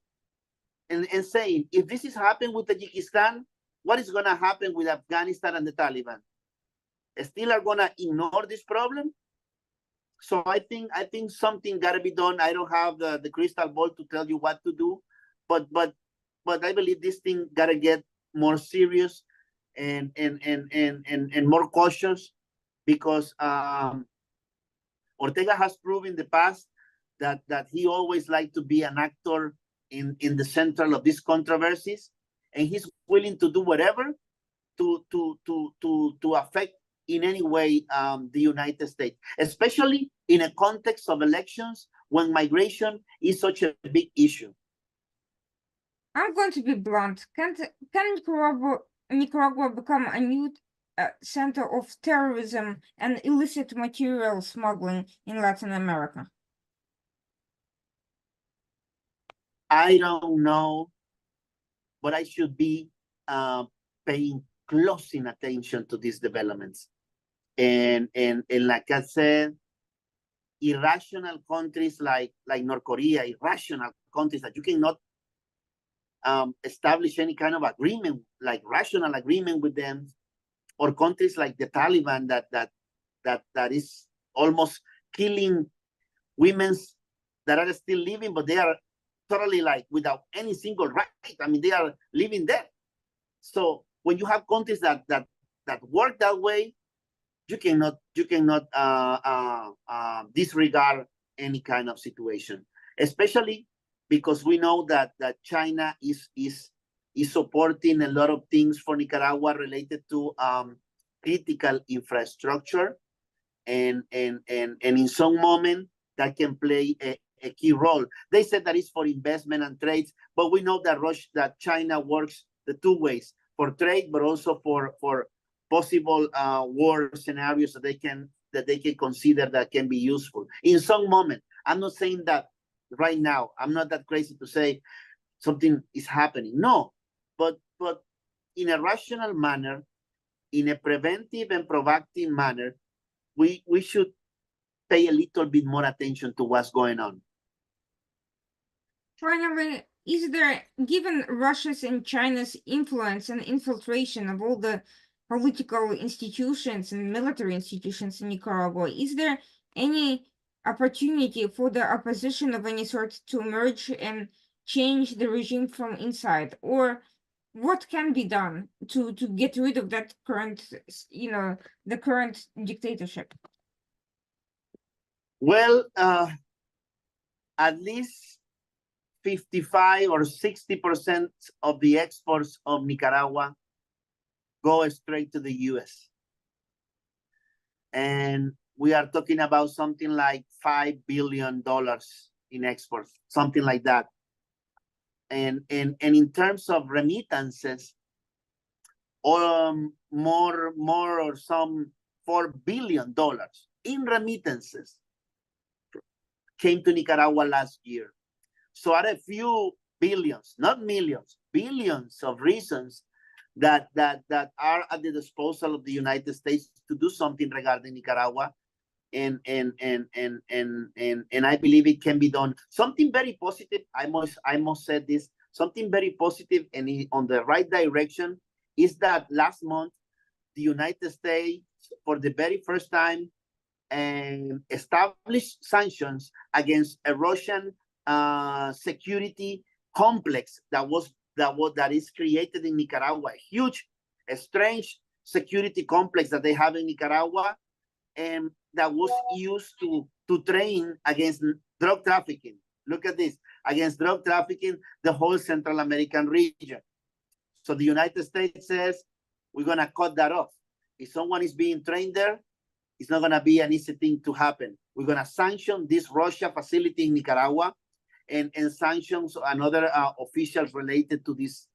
S2: and saying, if this is happening with Tajikistan, what is going to happen with Afghanistan and the Taliban? Still are going to ignore this problem? So I think something got to be done. I don't have the crystal ball to tell you what to do, but I believe this thing got to get more serious and more cautious, because Ortega has proven in the past that he always liked to be an actor in the center of these controversies, and he's willing to do whatever to affect in any way the United States, especially in a context of elections when migration is such a big issue.
S1: I'm going to be blunt. Can Nicaragua become a new center of terrorism and illicit material smuggling in Latin America?
S2: I don't know, but I should be paying close attention to these developments. And like I said, irrational countries like North Korea, irrational countries that you cannot establish any kind of agreement, like rational agreement with them, or countries like the Taliban that is almost killing women that are still living, but they are totally like without any single right. I mean, they are living there. So when you have countries that work that way, you cannot disregard any kind of situation, especially because we know that China is supporting a lot of things for Nicaragua related to critical infrastructure, and in some moment that can play a key role. They said that it's for investment and trades, but we know that China works the two ways, for trade, but also for possible war scenarios that they can consider that can be useful in some moment. I'm not saying that right now. I'm not that crazy to say something is happening. No, but in a rational manner, in a preventive and proactive manner, we should pay a little bit more attention to what's going on.
S1: Finally, is there, given Russia's and China's influence and infiltration of all the political institutions and military institutions in Nicaragua, is there any opportunity for the opposition of any sort to emerge and change the regime from inside? Or what can be done to get rid of that current, the current dictatorship?
S2: Well, at least 55 or 60% of the exports of Nicaragua go straight to the U.S. And we are talking about something like $5 billion in exports, something like that. And in terms of remittances, more or some $4 billion in remittances came to Nicaragua last year. So are a few billions, not millions, billions of reasons that are at the disposal of the United States to do something regarding Nicaragua. And I believe it can be done. Something very positive, I must say this, something very positive and on the right direction is that last month, the United States, for the very first time, established sanctions against a Russian security complex that is created in Nicaragua, a huge, a strange security complex that they have in Nicaragua, and that was used to train against drug trafficking. Look at this, against drug trafficking, the whole Central American region. So the United States says, we're gonna cut that off. If someone is being trained there, it's not gonna be an easy thing to happen. We're gonna sanction this Russia facility in Nicaragua and sanctions another officials related to this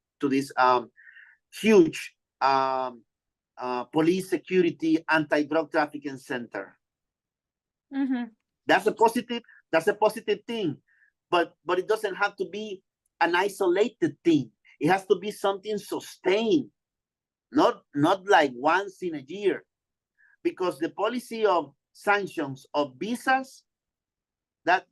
S2: huge police security anti-drug trafficking center.
S1: Mm-hmm.
S2: That's a positive thing, but it doesn't have to be an isolated thing. It has to be something sustained, not like once in a year, because the policy of sanctions of visas, that's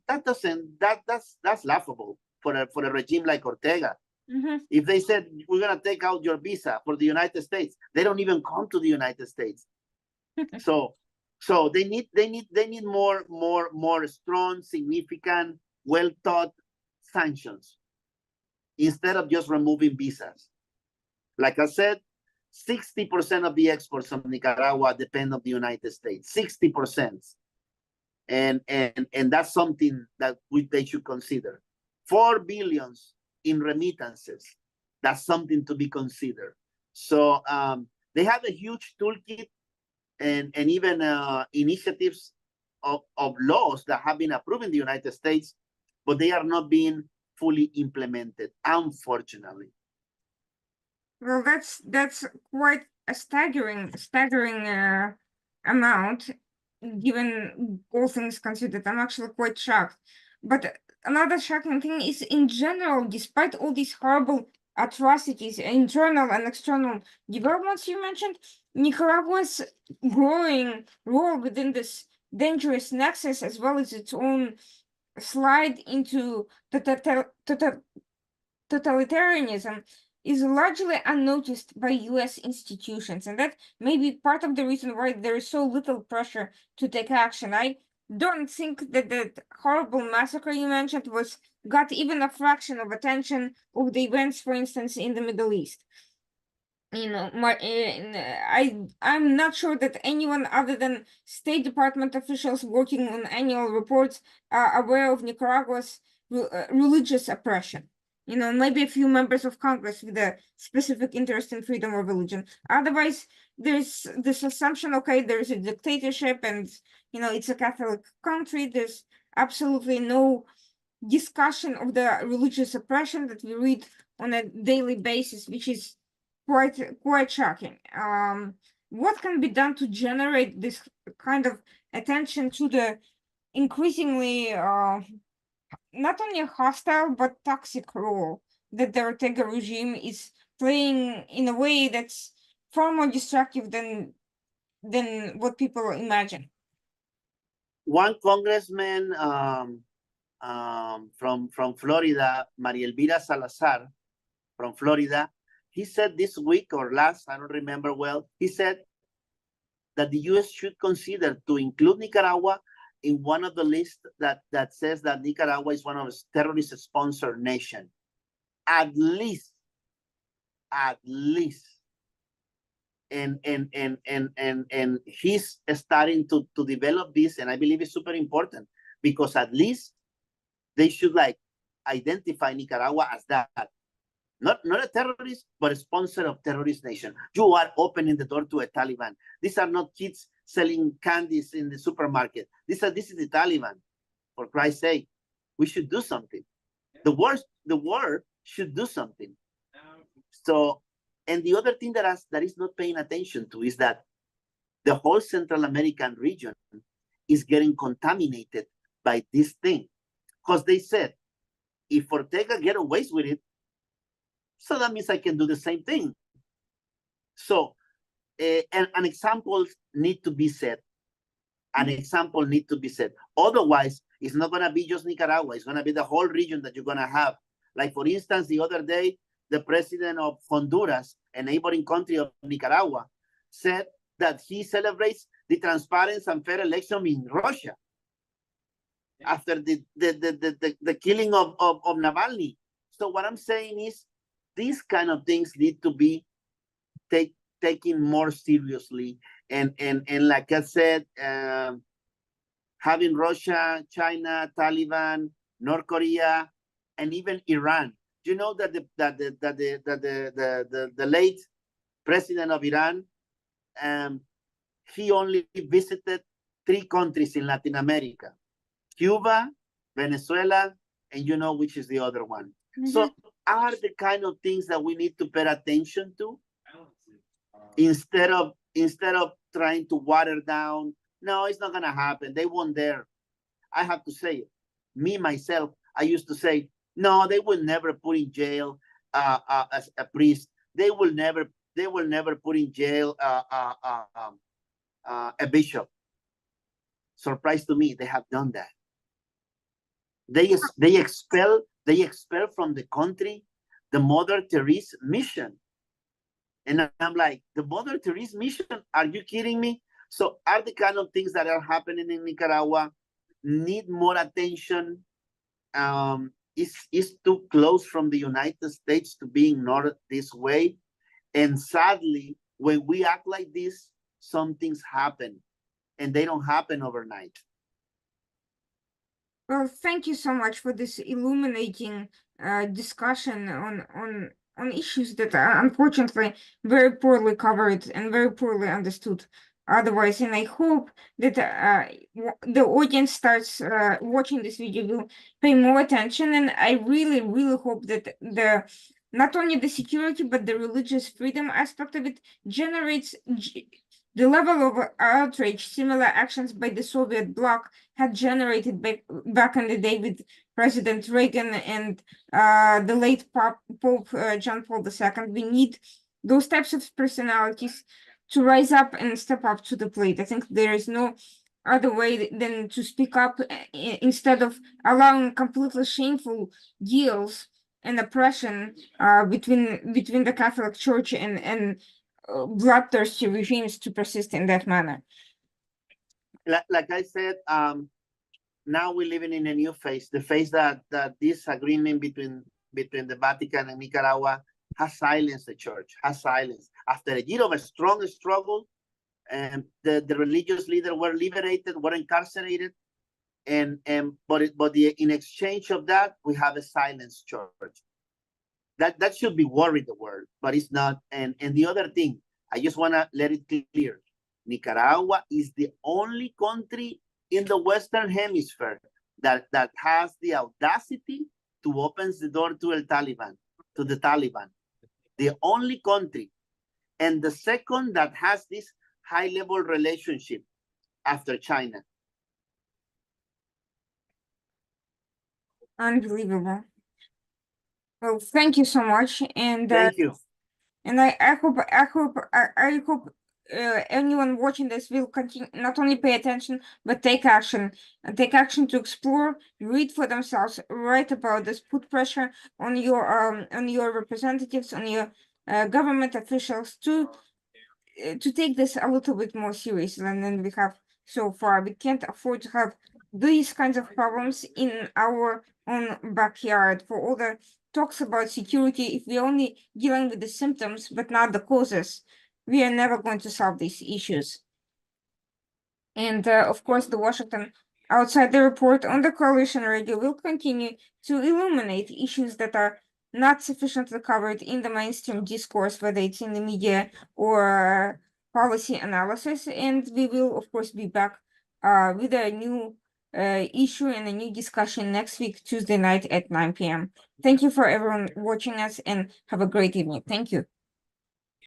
S2: laughable for a regime like Ortega.
S1: Mm-hmm.
S2: If they said we're gonna take out your visa for the United States, they don't even come to the United States. So they need more strong, significant, well thought sanctions instead of just removing visas. Like I said, 60% of the exports of Nicaragua depend on the United States. 60%. And that's something that they should consider. 4 billion in remittances. That's something to be considered. So they have a huge toolkit and even initiatives of laws that have been approved in the United States, but they are not being fully implemented, unfortunately.
S1: Well, that's quite a staggering amount, given all things considered. I'm actually quite shocked. But another shocking thing is, in general, despite all these horrible atrocities, internal and external developments you mentioned, Nicaragua's growing role within this dangerous nexus, as well as its own slide into totalitarianism, is largely unnoticed by US institutions, and that may be part of the reason why there is so little pressure to take action. I don't think that the horrible massacre you mentioned got even a fraction of attention of the events, for instance, in the Middle East. You know, I'm not sure that anyone other than State Department officials working on annual reports are aware of Nicaragua's religious oppression. You know, maybe a few members of Congress with a specific interest in freedom of religion. Otherwise, there's this assumption, okay, there's a dictatorship and, you know, it's a Catholic country. There's absolutely no discussion of the religious oppression that we read on a daily basis, which is quite shocking. What can be done to generate this kind of attention to the increasingly not only hostile but toxic role that the Ortega regime is playing in a way that's far more destructive than what people imagine?
S2: One congressman from Florida, María Elvira Salazar, from Florida, he said this week or last, I don't remember well, he said that the U.S. should consider to include Nicaragua in one of the lists that says that Nicaragua is one of the terrorist-sponsored nation. At least. And he's starting to develop this, and I believe it's super important because at least they should like identify Nicaragua as that. Not a terrorist, but a sponsor of terrorist nation. You are opening the door to a Taliban. These are not kids selling candies in the supermarket. This is the Taliban, for Christ's sake. We should do something. The world should do something. So, and the other thing that is not paying attention to is that the whole Central American region is getting contaminated by this thing. Because they said, if Ortega get away with it, so that means I can do the same thing. So, an example need to be set. An example need to be set. Otherwise, it's not going to be just Nicaragua. It's going to be the whole region that you're going to have. Like, for instance, the other day, the president of Honduras, a neighboring country of Nicaragua, said that he celebrates the transparent and fair election in Russia after the killing of Navalny. So what I'm saying is, these kind of things need to be taken more seriously. And like I said, having Russia, China, Taliban, North Korea, and even Iran. You know that the late president of Iran, he only visited 3 countries in Latin America: Cuba, Venezuela, and you know which is the other one. So are the kind of things that we need to pay attention to instead of trying to water down. No, it's not gonna happen. They won't dare. I have to say it. Me myself, I used to say, no, they will never put in jail as a priest. They will never put in jail a bishop. Surprise to me, they have done that. They expel from the country the Mother Teresa mission. And I'm like, the Mother Teresa mission? Are you kidding me? So are the kind of things that are happening in Nicaragua need more attention? Is too close from the United States to be ignored this way. And sadly, when we act like this, some things happen, and they don't happen overnight.
S1: Well, thank you so much for this illuminating discussion on issues that are unfortunately very poorly covered and very poorly understood otherwise. And I hope that the audience starts watching this video will pay more attention. And I really, really hope that not only the security, but the religious freedom aspect of it generates the level of outrage similar actions by the Soviet bloc had generated back in the day with President Reagan and the late Pope John Paul II. We need those types of personalities to rise up and step up to the plate. I think there is no other way than to speak up instead of allowing completely shameful deals and oppression between the Catholic Church and bloodthirsty regimes to persist in that manner.
S2: Like I said, now we're living in a new phase, the phase that this agreement between the Vatican and Nicaragua has silenced the church, has silenced. After a year of a strong struggle, and the religious leaders were liberated, were incarcerated, but in exchange of that, we have a silenced church. That should be worried the world, but it's not. And the other thing, I just want to let it clear. Nicaragua is the only country in the Western Hemisphere that has the audacity to open the door to the Taliban. The only country. And the second that has this high-level relationship after China.
S1: Unbelievable. Well, thank you so much, and
S2: Thank you.
S1: And I hope anyone watching this will continue not only pay attention but take action to explore, read for themselves, write about this, put pressure on your representatives, on your government officials to take this a little bit more seriously than we have so far. We can't afford to have these kinds of problems in our own backyard. For all the talks about security, if we're only dealing with the symptoms but not the causes, we are never going to solve these issues. And of course, the Washington Outsider Report on the Coalition Radio will continue to illuminate issues that are not sufficiently covered in the mainstream discourse, whether it's in the media or policy analysis, and we will, of course, be back with a new issue and a new discussion next week, Tuesday night at 9 p.m. Thank you for everyone watching us, and have a great evening. Thank you.